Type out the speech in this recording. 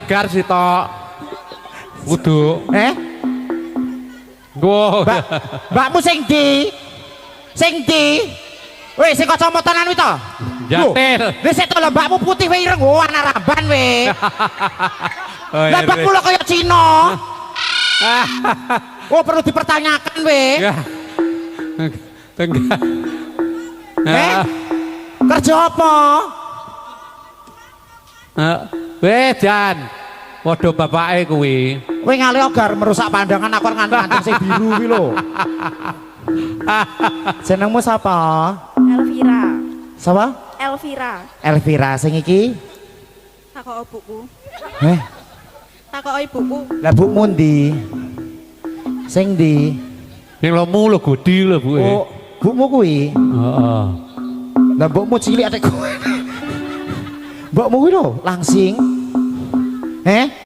Siregar sih tok. Kudu. Wow. Mbakmu sing ndi? Sing ndi? Weh, sing kacamataan kuwi to? Jatil. Wis to lho mbakmu putih wae ireng. Oh, anak ramban we. Lah mbakmu lho kaya Cina. Oh, perlu dipertanyakan we. Ya. Tenggak. Kerja apa? Jan. Waduh bapake kuwi. Kowe ngale ogar merusak pandangan aku ngandung sing biru kuwi lho. Jenengmu sapa? Elvira. Sapa? Elvira. Elvira sing iki? Takok ibuku. Takok ibuku. Lah bukmu ndi? Sing ndi? Yang lomu lho godi lho Bu. Oh, bukmu kuwi? Heeh. Lah mbokmu cilik atik kowe. Mbokmu kuwi lho langsing.